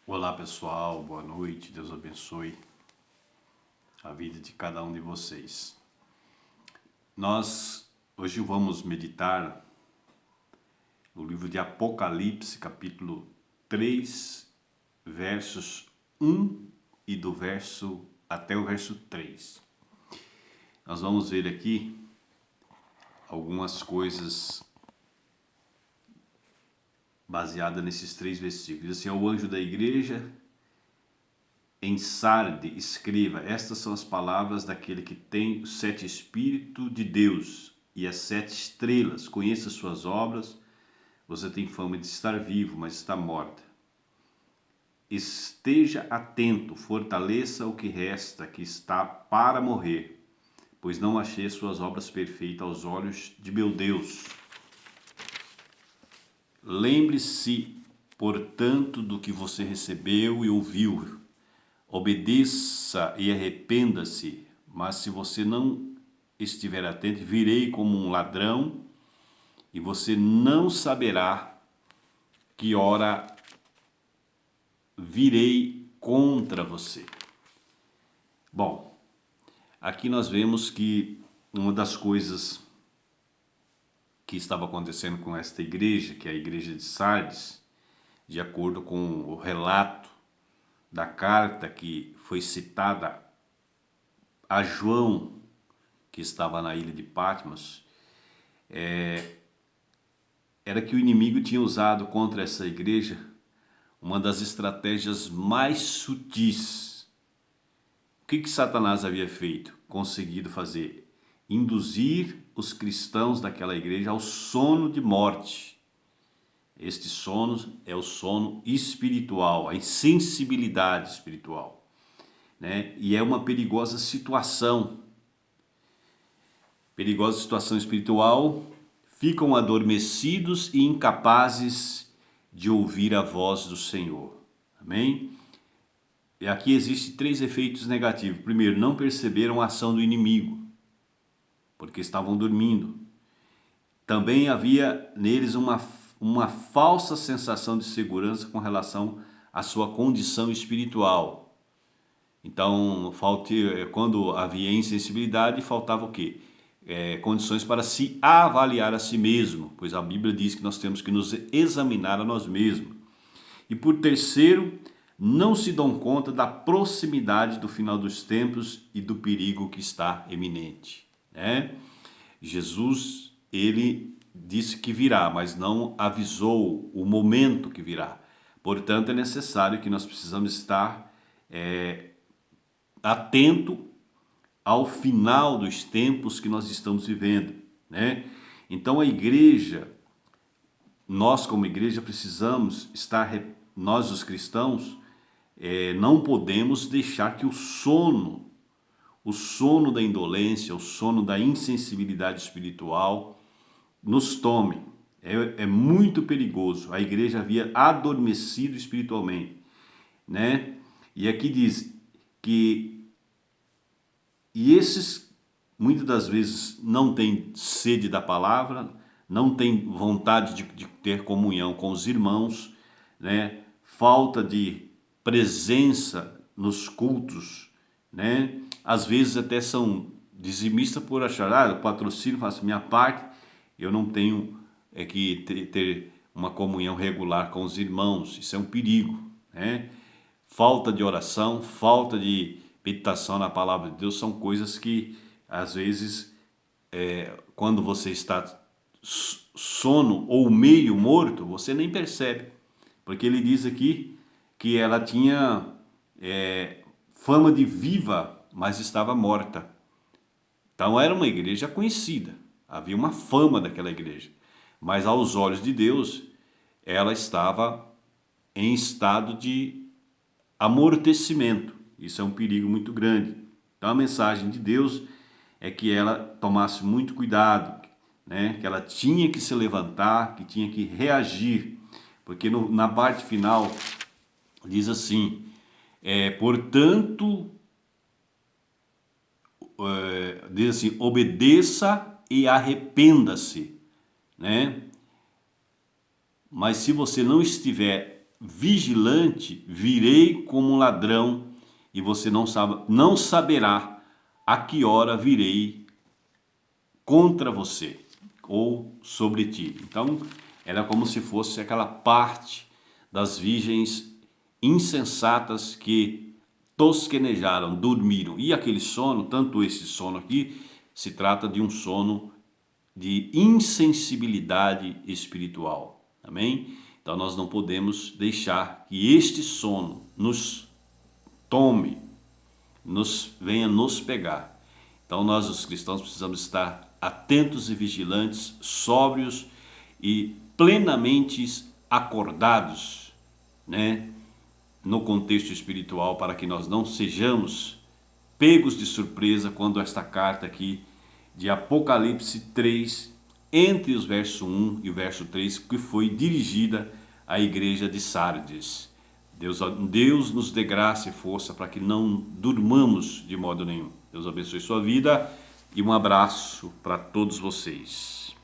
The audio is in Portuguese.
Olá pessoal, boa noite, Deus abençoe a vida de cada um de vocês. Nós hoje vamos meditar no livro de Apocalipse, capítulo 3, versos 1 e do verso até o verso 3. Nós vamos ver aqui algumas coisas baseadas nesses 3 versículos. Diz assim: ao anjo da igreja em Sarde, escreva: estas são as palavras daquele que tem os 7 Espíritos de Deus e as 7 estrelas. Conheça suas obras. Você tem fama de estar vivo, mas está morta. Esteja atento, fortaleça o que resta, que está para morrer, pois não achei suas obras perfeitas aos olhos de meu Deus. Lembre-se, portanto, do que você recebeu e ouviu. Obedeça e arrependa-se, mas se você não estiver atento, virei como um ladrão e você não saberá que hora virei contra você. Bom, aqui nós vemos que uma das coisas que estava acontecendo com esta igreja, que é a igreja de Sardes, de acordo com o relato da carta que foi citada a João, que estava na ilha de Patmos, era que o inimigo tinha usado contra essa igreja uma das estratégias mais sutis. O que Satanás havia feito? Conseguido fazer? Induzir os cristãos daquela igreja ao sono de morte. Este sono é o sono espiritual, a insensibilidade espiritual, né? E é uma perigosa situação. Perigosa situação espiritual, ficam adormecidos e incapazes de ouvir a voz do Senhor. Amém? E aqui existem 3 efeitos negativos. Primeiro, não perceberam a ação do inimigo, porque estavam dormindo. Também havia neles uma falsa sensação de segurança com relação à sua condição espiritual. Então, quando havia insensibilidade, faltava o quê? Condições para se avaliar a si mesmo, pois a Bíblia diz que nós temos que nos examinar a nós mesmos. E por terceiro, não se dão conta da proximidade do final dos tempos e do perigo que está iminente, né? Jesus, ele disse que virá, mas não avisou o momento que virá. Portanto, é necessário que nós precisamos estar atento ao final dos tempos que nós estamos vivendo, né? Então a igreja, nós como igreja precisamos estar, nós os cristãos, não podemos deixar que o sono da indolência, o sono da insensibilidade espiritual nos tome. É muito perigoso. A igreja havia adormecido espiritualmente, né? E aqui diz que esses muitas das vezes não têm sede da palavra, não têm vontade de ter comunhão com os irmãos, né? Falta de presença nos cultos, né? Às vezes até são dizimistas por achar, o patrocínio, faço minha parte, eu não tenho que ter uma comunhão regular com os irmãos. Isso é um perigo, né? Falta de oração, falta de meditação na palavra de Deus são coisas que às vezes quando você está sono ou meio morto, você nem percebe, porque ele diz aqui que ela tinha fama de viva, mas estava morta. Então era uma igreja conhecida, havia uma fama daquela igreja, mas aos olhos de Deus ela estava em estado de amortecimento. Isso é um perigo muito grande. Então a mensagem de Deus é que ela tomasse muito cuidado, né? Que ela tinha que se levantar, que tinha que reagir, porque na parte final diz assim, portanto, diz assim, obedeça e arrependa-se, né? Mas se você não estiver vigilante, virei como um ladrão, e você não saberá a que hora virei contra você ou sobre ti. Então, era como se fosse aquela parte das virgens insensatas que tosquenejaram, dormiram. E aquele sono, tanto esse sono aqui, se trata de um sono de insensibilidade espiritual. Amém? Então nós não podemos deixar que este sono nos tome, venha nos pegar. Então nós, os cristãos, precisamos estar atentos e vigilantes, sóbrios e plenamente acordados, né, no contexto espiritual, para que nós não sejamos pegos de surpresa quando esta carta aqui de Apocalipse 3, entre os versos 1 e o verso 3, que foi dirigida à igreja de Sardes. Deus nos dê graça e força para que não durmamos de modo nenhum. Deus abençoe sua vida e um abraço para todos vocês.